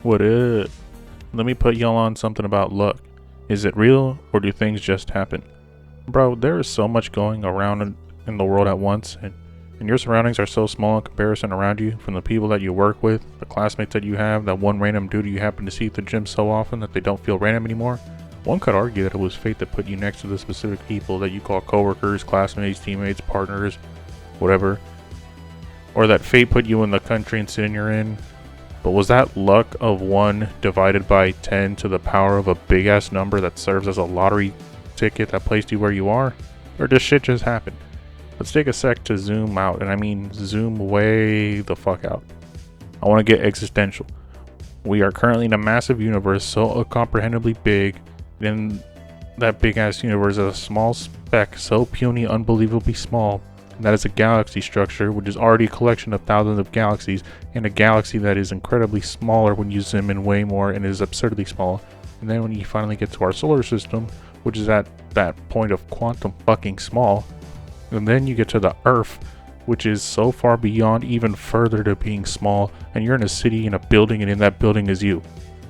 What up? Let me put y'all on something about luck. Is it real or do things just happen? Bro, there is so much going around in the world at once, and your surroundings are so small in comparison around you, from the people that you work with, the classmates that you have, that one random dude you happen to see at the gym so often that they don't feel random anymore. One could argue that it was fate that put you next to the specific people that you call coworkers, classmates, teammates, partners, whatever. Or that fate put you in the country and city you're in. But was that luck of 1 divided by 10 to the power of a big ass number that serves as a lottery ticket that placed you where you are? Or does shit just happen? Let's take a sec to zoom out, and I mean zoom way the fuck out. I want to get existential. We are currently in a massive universe so incomprehensibly big, and in that big ass universe is a small speck so puny, unbelievably small. That is a galaxy structure, which is already a collection of thousands of galaxies, and a galaxy that is incredibly smaller when you zoom in way more and is absurdly small. And then when you finally get to our solar system, which is at that point of quantum fucking small, and then you get to the Earth, which is so far beyond even further to being small, and you're in a city in a building, and in that building is you.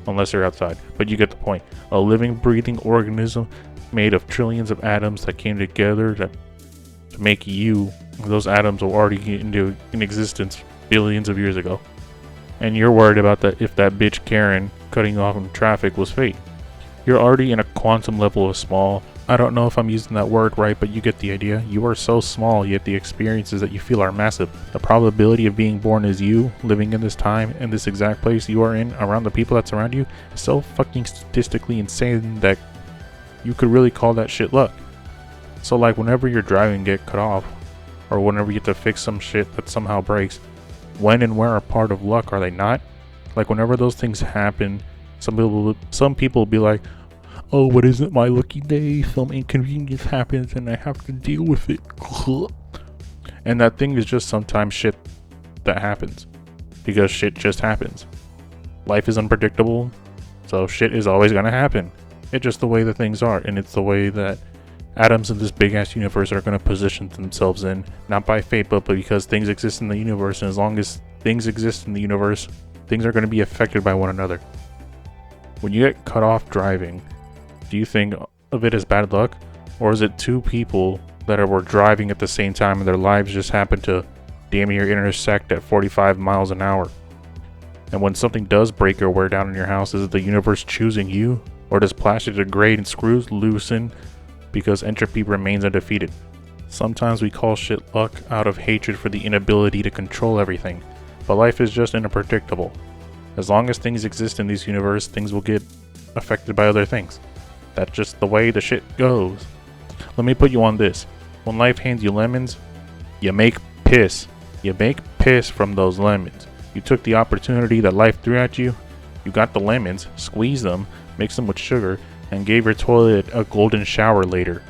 Unless you're outside, but you get the point. A living, breathing organism made of trillions of atoms that came together to make you. Those atoms were already in existence billions of years ago, and you're worried about that if that bitch Karen cutting off in traffic was fate. You're already in a quantum level of small. I don't know if I'm using that word right, but you get the idea. You are so small, yet the experiences that you feel are massive. The probability of being born as you, living in this time, in this exact place you are in, around the people that surround you, is so fucking statistically insane that you could really call that shit luck. So like whenever you're driving and get cut off, or whenever you get to fix some shit that somehow breaks, when and where are part of luck, are they not? Like whenever those things happen, some people will be like, oh, but isn't my lucky day? Some inconvenience happens and I have to deal with it. And that thing is just sometimes shit that happens. Because shit just happens. Life is unpredictable, so shit is always gonna happen. It's just the way that things are, and it's the way that atoms in this big ass universe are going to position themselves in, not by fate, but because things exist in the universe, and as long as things exist in the universe, things are going to be affected by one another. When you get cut off driving, do you think of it as bad luck, or is it two people that were driving at the same time and their lives just happened to damn near intersect at 45 miles an hour? And when something does break or wear down in your house, is it the universe choosing you, or does plastic degrade and screws loosen because entropy remains undefeated? Sometimes we call shit luck out of hatred for the inability to control everything, but life is just unpredictable. As long as things exist in this universe, things will get affected by other things. That's just the way the shit goes. Let me put you on this. When life hands you lemons, you make piss. You make piss from those lemons. You took the opportunity that life threw at you, you got the lemons, squeezed them, mixed them with sugar, and gave your toilet a golden shower later.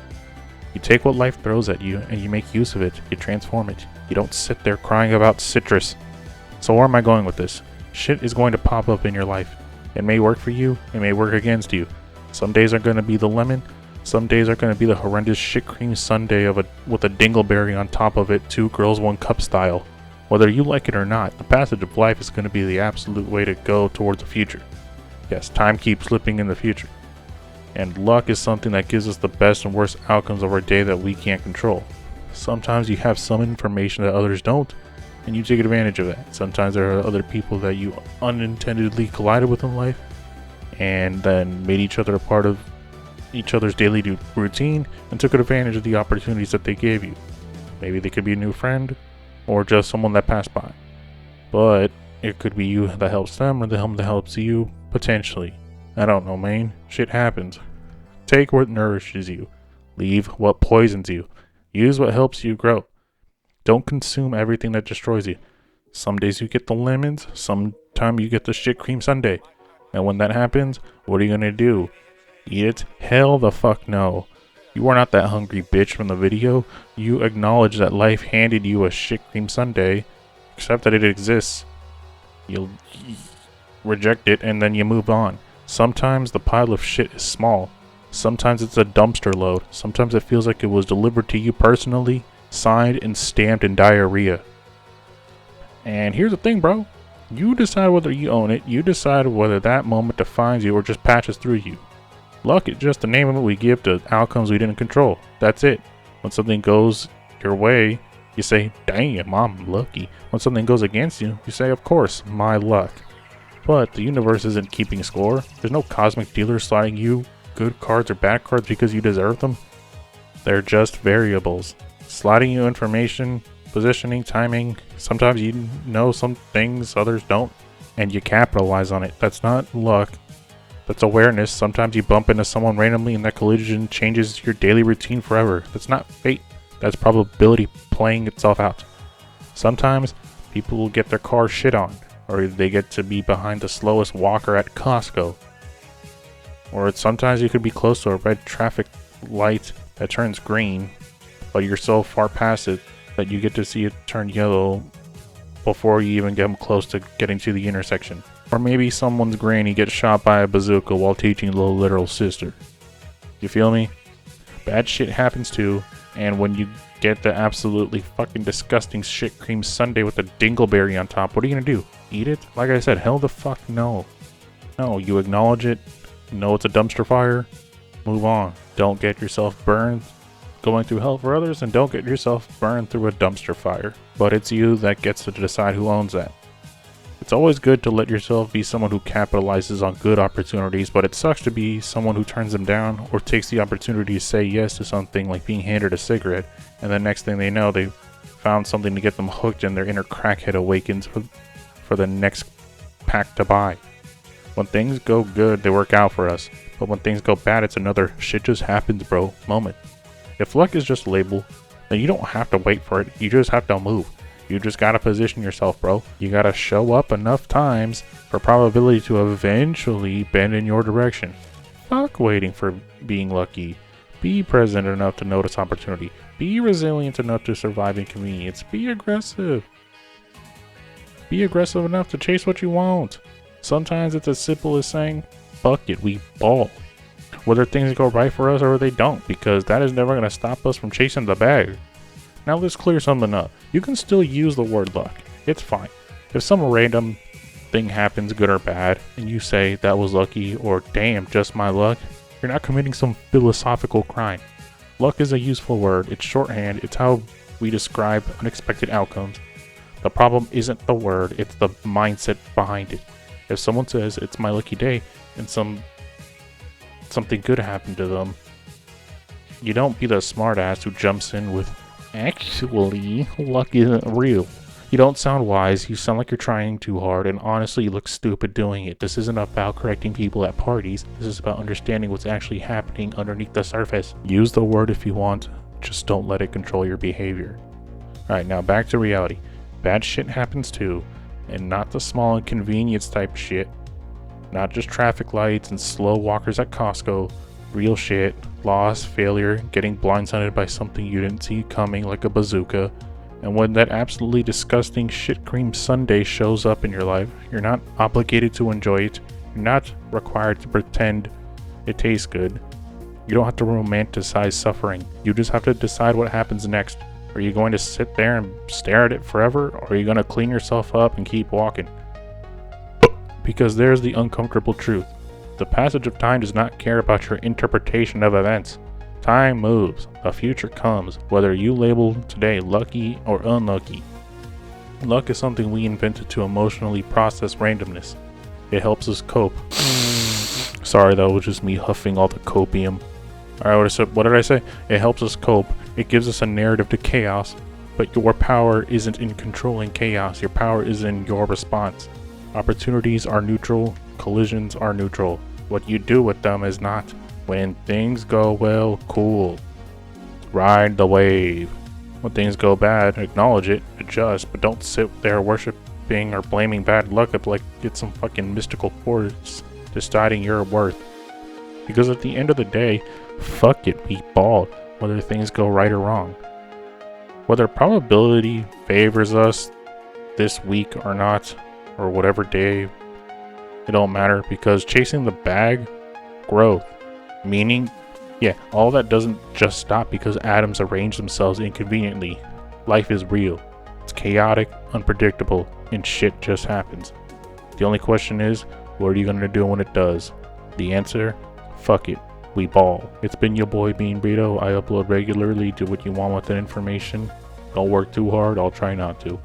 You take what life throws at you and you make use of it. You transform it. You don't sit there crying about citrus. So where am I going with this? Shit is going to pop up in your life. It may work for you, it may work against you. Some days are going to be the lemon, some days are going to be the horrendous shit cream sundae with a dingleberry on top of it, 2 girls 1 cup style. Whether you like it or not, the passage of life is going to be the absolute way to go towards the future. Yes, time keeps slipping in the future. And luck is something that gives us the best and worst outcomes of our day that we can't control. Sometimes you have some information that others don't, and you take advantage of that. Sometimes there are other people that you unintendedly collided with in life, and then made each other a part of each other's daily routine, and took advantage of the opportunities that they gave you. Maybe they could be a new friend, or just someone that passed by. But it could be you that helps them, or them that helps you, potentially. I don't know, man. Shit happens. Take what nourishes you. Leave what poisons you. Use what helps you grow. Don't consume everything that destroys you. Some days you get the lemons, sometime you get the shit cream sundae. And when that happens, what are you gonna do? Eat it? Hell the fuck no. You are not that hungry bitch from the video. You acknowledge that life handed you a shit cream sundae, accept that it exists. You'll reject it and then you move on. Sometimes the pile of shit is small. Sometimes it's a dumpster load. Sometimes it feels like it was delivered to you personally, signed and stamped in diarrhea. And here's the thing, bro. You decide whether you own it. You decide whether that moment defines you or just passes through you. Luck is just the name of it we give to outcomes we didn't control. That's it. When something goes your way, you say, damn, I'm lucky. When something goes against you, you say, of course, my luck. But the universe isn't keeping score. There's no cosmic dealer sliding you good cards or bad cards because you deserve them. They're just variables. Sliding you information, positioning, timing. Sometimes you know some things, others don't. And you capitalize on it. That's not luck. That's awareness. Sometimes you bump into someone randomly and that collision changes your daily routine forever. That's not fate. That's probability playing itself out. Sometimes people will get their car shit on, or they get to be behind the slowest walker at Costco. Or sometimes you could be close to a red traffic light that turns green, but you're so far past it that you get to see it turn yellow before you even get close to getting to the intersection. Or maybe someone's granny gets shot by a bazooka while teaching the little sister. You feel me? Bad shit happens too, and when you get the absolutely fucking disgusting shit cream sundae with a dingleberry on top, what are you gonna do? Eat it? Like I said, hell the fuck no. No, you acknowledge it, know it's a dumpster fire, move on. Don't get yourself burned going through hell for others, and don't get yourself burned through a dumpster fire. But it's you that gets to decide who owns that. It's always good to let yourself be someone who capitalizes on good opportunities, but it sucks to be someone who turns them down or takes the opportunity to say yes to something like being handed a cigarette, and the next thing they know, they found something to get them hooked and their inner crackhead awakens for the next pack to buy. When things go good, they work out for us, but when things go bad, it's another shit just happens bro moment. If luck is just a label, then you don't have to wait for it, you just have to move. You just gotta position yourself, bro. You gotta show up enough times for probability to eventually bend in your direction. Fuck waiting for being lucky. Be present enough to notice opportunity. Be resilient enough to survive inconvenience. Be aggressive. Be aggressive enough to chase what you want. Sometimes it's as simple as saying, fuck it, we ball. Whether things go right for us or they don't, because that is never gonna stop us from chasing the bag. Now let's clear something up. You can still use the word luck. It's fine. If some random thing happens, good or bad, and you say that was lucky or damn, just my luck, you're not committing some philosophical crime. Luck is a useful word. It's shorthand. It's how we describe unexpected outcomes. The problem isn't the word, it's the mindset behind it. If someone says it's my lucky day and something good happened to them, you don't be the smartass who jumps in with, actually, luck isn't real. You don't sound wise, you sound like you're trying too hard, and honestly you look stupid doing it. This isn't about correcting people at parties, this is about understanding what's actually happening underneath the surface. Use the word if you want, just don't let it control your behavior. Alright, now back to reality. Bad shit happens too, and not the small inconvenience type shit. Not just traffic lights and slow walkers at Costco. Real shit, loss, failure, getting blindsided by something you didn't see coming like a bazooka. And when that absolutely disgusting shit cream sundae shows up in your life, you're not obligated to enjoy it. You're not required to pretend it tastes good. You don't have to romanticize suffering. You just have to decide what happens next. Are you going to sit there and stare at it forever, or are you going to clean yourself up and keep walking? Because there's the uncomfortable truth. The passage of time does not care about your interpretation of events. Time moves, the future comes, whether you label today lucky or unlucky. Luck is something we invented to emotionally process randomness. It helps us cope. Sorry, that was just me huffing all the copium. Alright, what did I say? It helps us cope. It gives us a narrative to chaos. But your power isn't in controlling chaos. Your power is in your response. Opportunities are neutral. Collisions are neutral. What you do with them is not. When things go well, cool. Ride the wave. When things go bad, acknowledge it, adjust, but don't sit there worshiping or blaming bad luck up like it's some fucking mystical force deciding your worth. Because at the end of the day, fuck it, we ball, whether things go right or wrong. Whether probability favors us this week or not, or whatever day, it don't matter, because chasing the bag, growth, meaning, yeah, all that doesn't just stop because atoms arrange themselves inconveniently. Life is real. It's chaotic, unpredictable, and shit just happens. The only question is, what are you gonna do when it does? The answer? Fuck it. We ball. It's been your boy Bean Burrito. I upload regularly. Do what you want with that information. Don't work too hard. I'll try not to.